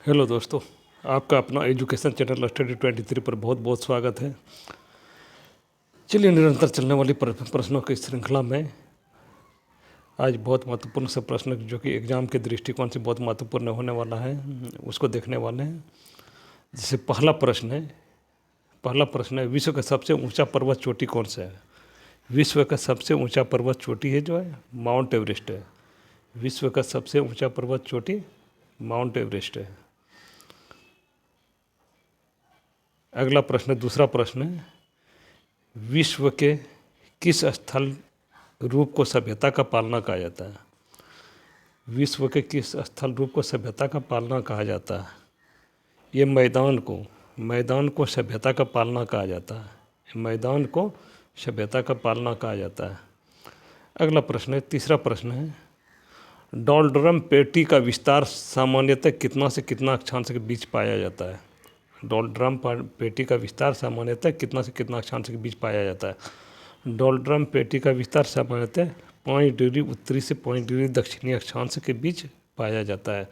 Hello दोस्तों, आपका अपना एजुकेशन चैनल स्टडी 23 पर बहुत बहुत स्वागत है। चलिए, निरंतर चलने वाली प्रश्नों की श्रृंखला में आज बहुत महत्वपूर्ण से प्रश्न जो कि एग्ज़ाम के दृष्टिकोण से बहुत महत्वपूर्ण होने वाला है, उसको देखने वाले हैं। जैसे पहला प्रश्न है, विश्व का सबसे ऊंचा पर्वत चोटी कौन सा है? विश्व का सबसे ऊंचा पर्वत चोटी है जो है माउंट एवरेस्ट है। विश्व का सबसे ऊंचा पर्वत चोटी माउंट एवरेस्ट है। अगला प्रश्न, दूसरा प्रश्न है, विश्व के किस स्थल रूप को सभ्यता का पालना कहा जाता है? विश्व के किस स्थल रूप को सभ्यता का पालना कहा जाता है? ये मैदान को सभ्यता का पालना कहा जाता है। मैदान को सभ्यता का पालना कहा जाता है। अगला प्रश्न है, तीसरा प्रश्न है, डोलड्रम पेटी का विस्तार सामान्यतः कितना से कितना अक्षांश के बीच पाया जाता है? डोलड्रम पेटी का विस्तार सामान्यतः कितना से कितना अक्षांश के बीच पाया जाता है? डोलड्रम पेटी का विस्तार सामान्यतः 5 डिग्री उत्तरी से 5 डिग्री दक्षिणी अक्षांश के बीच पाया जाता है।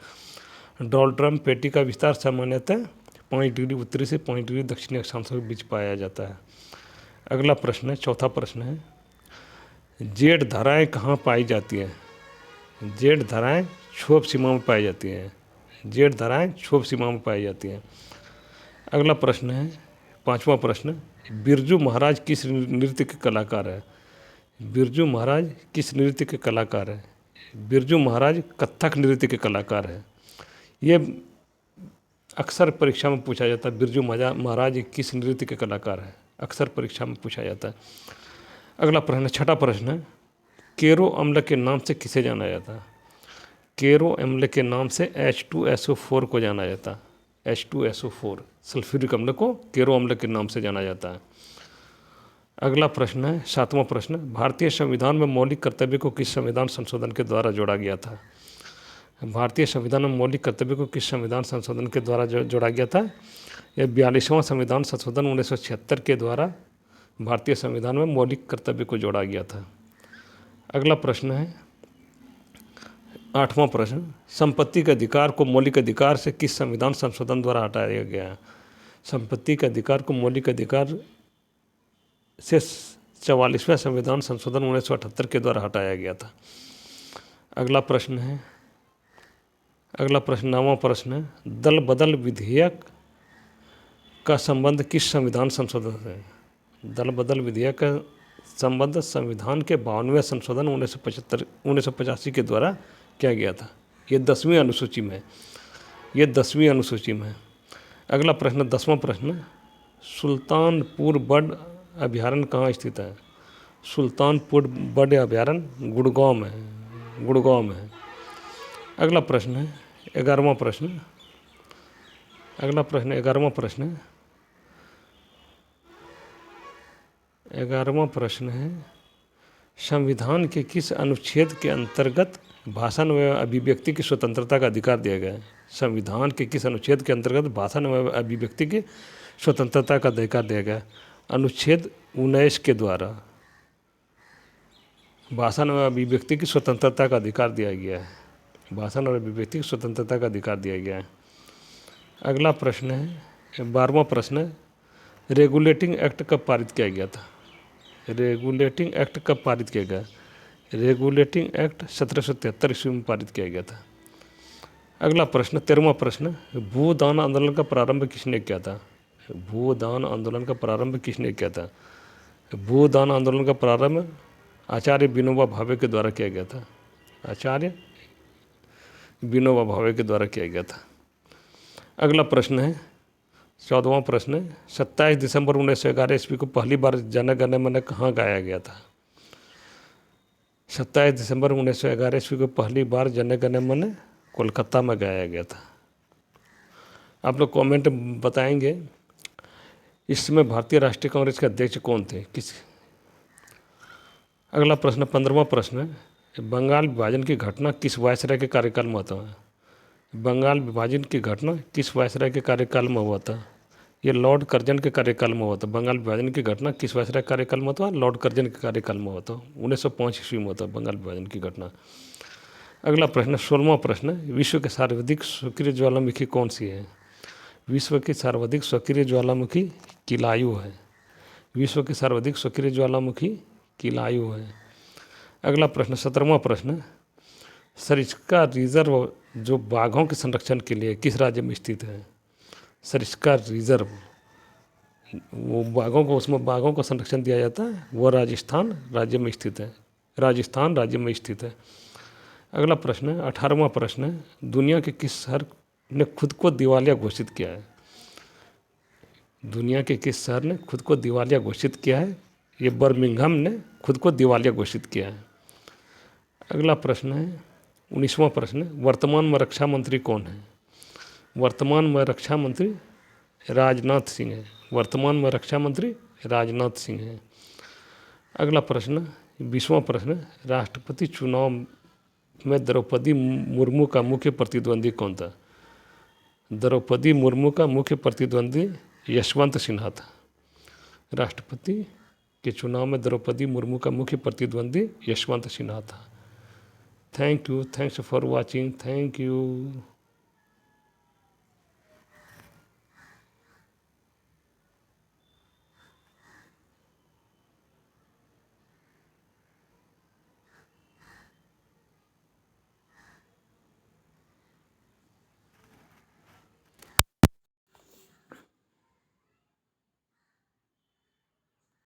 डोलड्रम पेटी का विस्तार सामान्यतः 5 डिग्री उत्तरी से 5 डिग्री दक्षिणी अक्षांश के बीच पाया जाता है। अगला प्रश्न है, चौथा प्रश्न है, जेड धाराएँ कहाँ पाई जाती हैं? जेड धाराएँ क्षोभ सीमा में पाई जाती हैं। जेड धाराएँ क्षोभ सीमा में पाई जाती हैं। अगला प्रश्न है, पांचवा प्रश्न, बिरजू महाराज किस नृत्य के कलाकार है? बिरजू महाराज किस नृत्य के कलाकार है? बिरजू महाराज कथक नृत्य के कलाकार है। ये अक्सर परीक्षा में पूछा जाता है, बिरजू महाराज किस नृत्य के कलाकार है, अक्सर परीक्षा में पूछा जाता है। अगला प्रश्न, छठा प्रश्न है, केरो अम्ल के नाम से किसे जाना जाता है? केरो अम्ल के नाम से H2SO4 को जाना जाता है। H2SO4 सल्फ्यूरिक अम्ल को केरो अम्ल के नाम से जाना जाता है। अगला प्रश्न है, सातवां प्रश्न, भारतीय संविधान में मौलिक कर्तव्य को किस संविधान संशोधन के द्वारा जोड़ा गया था? भारतीय संविधान में मौलिक कर्तव्य को किस संविधान संशोधन के द्वारा जोड़ा गया था? यह 42वां संविधान संशोधन 1976 के द्वारा भारतीय संविधान में मौलिक कर्तव्य को जोड़ा गया था। अगला प्रश्न है, आठवां प्रश्न, संपत्ति के अधिकार को मौलिक अधिकार से किस संविधान संशोधन द्वारा हटाया गया है? संपत्ति के अधिकार को मौलिक अधिकार से 44वां संविधान संशोधन 1978 के द्वारा हटाया गया था। अगला प्रश्न, नौवां प्रश्न है, दल बदल विधेयक का संबंध किस संविधान संशोधन से है? दल बदल विधेयक का संबंध संविधान के 52वें संशोधन 1985 के द्वारा किया गया था। ये 10वीं अनुसूची में है। अगला प्रश्न, 10वां प्रश्न, सुल्तानपुर बर्ड अभयारण्य कहाँ स्थित है? सुल्तानपुर बर्ड अभयारण्य गुड़गांव में है। अगला प्रश्न है, 11वां प्रश्न है, संविधान के किस अनुच्छेद के अंतर्गत भाषण व अभिव्यक्ति की स्वतंत्रता का अधिकार दिया गया है? संविधान के किस अनुच्छेद के अंतर्गत भाषण व अभिव्यक्ति की स्वतंत्रता का अधिकार दिया गया है? अनुच्छेद 19 के द्वारा भाषण व अभिव्यक्ति की स्वतंत्रता का अधिकार दिया गया है। भाषण और अभिव्यक्ति की स्वतंत्रता का अधिकार दिया गया है। अगला प्रश्न है, 12वां प्रश्न, रेगुलेटिंग एक्ट कब पारित किया गया था? रेगुलेटिंग एक्ट कब पारित किया गया? रेगुलेटिंग एक्ट 1773 ईस्वी में पारित किया गया था। अगला प्रश्न, 13वां प्रश्न, भूदान आंदोलन का प्रारंभ किसने किया था? भूदान आंदोलन का प्रारंभ किसने किया था? भूदान आंदोलन का प्रारंभ आचार्य विनोबा भावे के द्वारा किया गया था। आचार्य विनोबा भावे के द्वारा किया गया था। अगला प्रश्न है, 14वां प्रश्न, 27 दिसंबर 1911 ईस्वी को पहली बार जन गण मन कहाँ गाया गया था? 27 दिसंबर 1911 ईस्वी को पहली बार जन गण मन कोलकाता में गाया गया था। आप लोग कमेंट बताएंगे, इस समय भारतीय राष्ट्रीय कांग्रेस के अध्यक्ष कौन थे? अगला प्रश्न, 15वां प्रश्न, बंगाल विभाजन की घटना किस वायसराय के कार्यकाल में हुआ था? बंगाल विभाजन की घटना किस वायसराय के कार्यकाल में हुआ था? ये लॉर्ड कर्जन के कार्यकाल में हुआ था। बंगाल विभाजन की घटना किस वायसराय कार्यकाल में हुआ था? लॉर्ड कर्जन के कार्यकाल में हुआ था। 1905 ईस्वी में हुआ था बंगाल विभाजन की घटना। अगला प्रश्न 16वां प्रश्न, विश्व के सर्वाधिक सक्रिय ज्वालामुखी कौन सी है? विश्व की सर्वाधिक सक्रिय ज्वालामुखी किलायु है। विश्व की सर्वाधिक सक्रिय ज्वालामुखी किलायु है। अगला प्रश्न 17वां प्रश्न, सरिस्का रिजर्व जो बाघों के संरक्षण के लिए किस राज्य में स्थित है? सरिस्का रिजर्व, वो बाघों को, उसमें बाघों को संरक्षण दिया जाता है, वो राजस्थान राज्य में स्थित है। राजस्थान राज्य में स्थित है। अगला प्रश्न 18वां प्रश्न, दुनिया के किस शहर ने खुद को दिवालिया घोषित किया है? दुनिया के किस शहर ने खुद को दिवालिया घोषित किया है? ये बर्मिंघम ने खुद को दिवालिया घोषित किया है। अगला प्रश्न है 19वां प्रश्न, वर्तमान में रक्षा मंत्री कौन है? वर्तमान में रक्षा मंत्री राजनाथ सिंह है। वर्तमान में रक्षा मंत्री राजनाथ सिंह है। अगला प्रश्न 20वां प्रश्न, राष्ट्रपति चुनाव में द्रौपदी मुर्मू का मुख्य प्रतिद्वंदी कौन था? द्रौपदी मुर्मू का मुख्य प्रतिद्वंदी यशवंत सिन्हा था। राष्ट्रपति के चुनाव में द्रौपदी मुर्मू का मुख्य प्रतिद्वंदी यशवंत सिन्हा था। Thank you, thanks for watching, thank you.